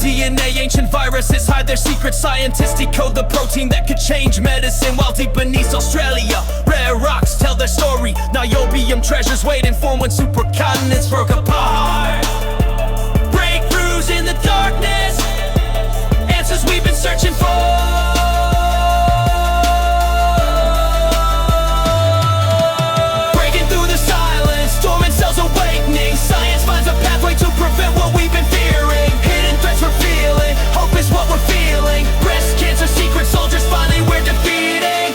DNA, ancient viruses hide their secret. Scientists decode the protein that could change medicine. While deep beneath Australia, rare rocks tell their story. Niobium treasures waiting for when supercontinents broke apart. Breakthroughs in the darkness, answers we've been searching for. Breaking through the silence, dormant cells awakening. Science finds a pathway to prevent what we've been fearing. Hidden threats revealing, hope is what we're feeling. Breast cancer secret soldiers, finally we're defeating.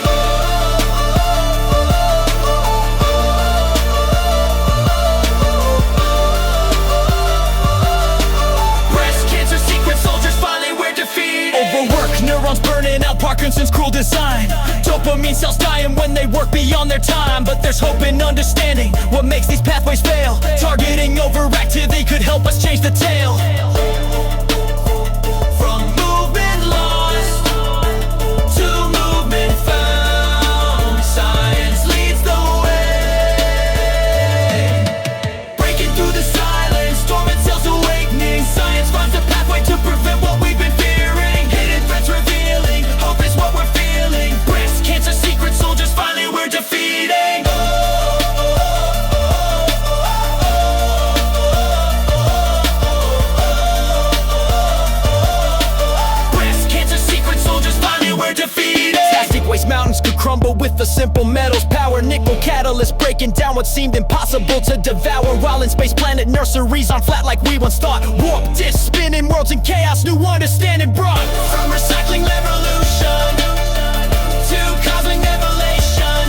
Breast cancer secret soldiers, finally we're defeating. Overworked, neurons burning out, Parkinson's cruel design. Dopamine cells dying when they work beyond their time. But there's hope in understanding what makes these pathways fail. Targeting overactivity could help us change the tale. From movement lost to movement found, science leads the way. Breaking through the silence, dormant cells awakening. Science finds a pathway to prevent what we've been fearing. Hidden threats revealing, hope is what we're feeling. Breast cancer secret soldiers, finally we're defeating. Breast cancer secret soldiers, finally we're defeating. Plastic waste mountains could crumble with the simple metals power. Nickel catalyst breaking down what seemed impossible to devour. While in space planet nurseries on flat like we once thought. Warp disc spinning worlds in chaos, new understanding brought. From recycling revolution to cosmic revelation,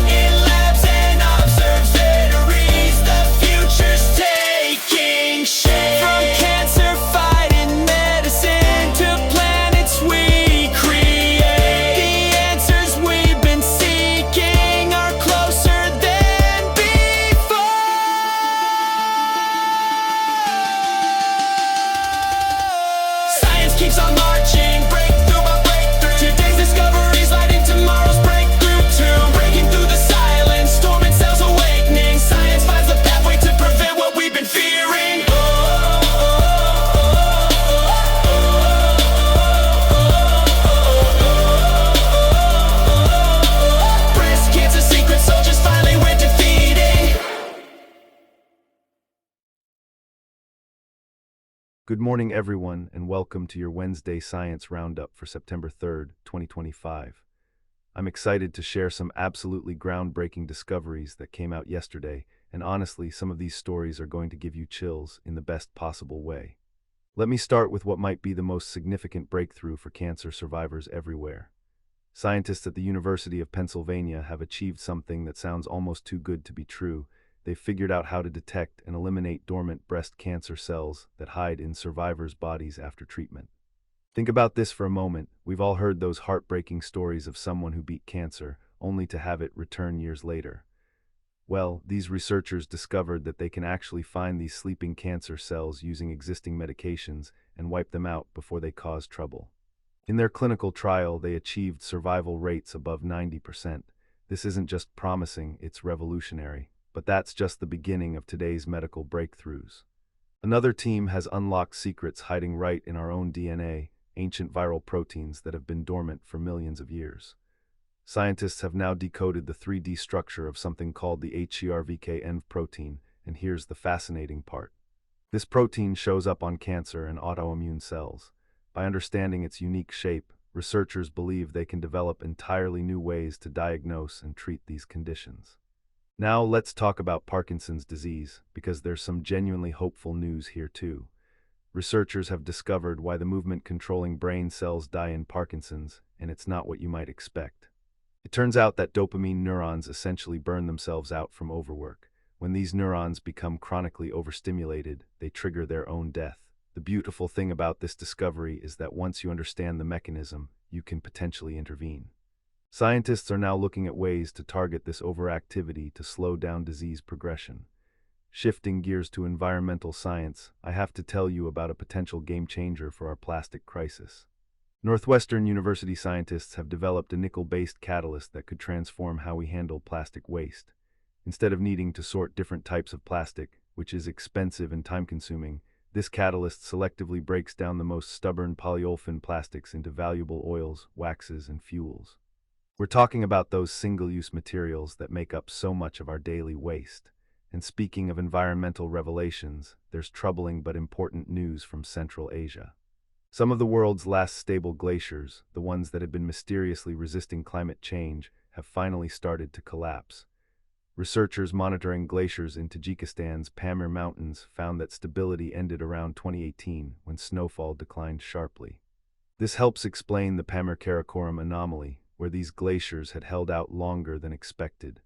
in labs and observatories, the future's taking shape. From cancer fighting medicine to planets we create, the answers we've been seeking are closer than before. Science keeps on marching, breakthrough by breakthrough. Today's discoveries lighting tomorrow's breakthrough too. Breaking through the silence, dormant cells awakening. Science finds a pathway to prevent what we've been fearing. Breast cancer secret soldiers, finally we're defeating. Good morning, everyone, and welcome to your Wednesday Science Roundup for September 3rd, 2025. I'm excited to share some absolutely groundbreaking discoveries that came out yesterday, and honestly, some of these stories are going to give you chills in the best possible way. Let me start with what might be the most significant breakthrough for cancer survivors everywhere. Scientists at the University of Pennsylvania have achieved something that sounds almost too good to be true. They've figured out how to detect and eliminate dormant breast cancer cells that hide in survivors' bodies after treatment. Think about this for a moment. We've all heard those heartbreaking stories of someone who beat cancer, only to have it return years later. Well, these researchers discovered that they can actually find these sleeping cancer cells using existing medications and wipe them out before they cause trouble. In their clinical trial, they achieved survival rates above 90%. This isn't just promising, it's revolutionary. But that's just the beginning of today's medical breakthroughs. Another team has unlocked secrets hiding right in our own DNA, ancient viral proteins that have been dormant for millions of years. Scientists have now decoded the 3D structure of something called the HERVK-ENV protein, and here's the fascinating part. This protein shows up on cancer and autoimmune cells. By understanding its unique shape, researchers believe they can develop entirely new ways to diagnose and treat these conditions. Now let's talk about Parkinson's disease, because there's some genuinely hopeful news here too. Researchers have discovered why the movement-controlling brain cells die in Parkinson's, and it's not what you might expect. It turns out that dopamine neurons essentially burn themselves out from overwork. When these neurons become chronically overstimulated, they trigger their own death. The beautiful thing about this discovery is that once you understand the mechanism, you can potentially intervene. Scientists are now looking at ways to target this overactivity to slow down disease progression. Shifting gears to environmental science, I have to tell you about a potential game changer for our plastic crisis. Northwestern University scientists have developed a nickel-based catalyst that could transform how we handle plastic waste. Instead of needing to sort different types of plastic, which is expensive and time-consuming, This catalyst selectively breaks down the most stubborn polyolefin plastics into valuable oils, waxes, and fuels. We're talking about those single-use materials that make up so much of our daily waste. And speaking of environmental revelations, there's troubling but important news from Central Asia. Some of the world's last stable glaciers, the ones that had been mysteriously resisting climate change, have finally started to collapse. Researchers monitoring glaciers in Tajikistan's Pamir Mountains found that stability ended around 2018 when snowfall declined sharply. This helps explain the Pamir-Karakoram anomaly, where these glaciers had held out longer than expected.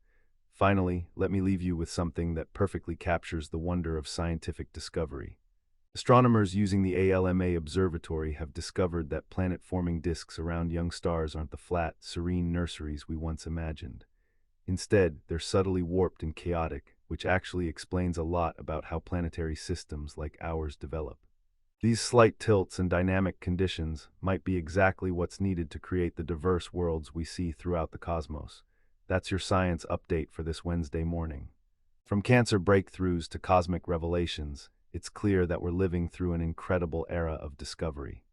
Finally, let me leave you with something that perfectly captures the wonder of scientific discovery. Astronomers using the ALMA observatory have discovered that planet-forming disks around young stars aren't the flat, serene nurseries we once imagined. Instead, they're subtly warped and chaotic, which actually explains a lot about how planetary systems like ours develop. These slight tilts and dynamic conditions might be exactly what's needed to create the diverse worlds we see throughout the cosmos. That's your science update for this Wednesday morning. From cancer breakthroughs to cosmic revelations, it's clear that we're living through an incredible era of discovery.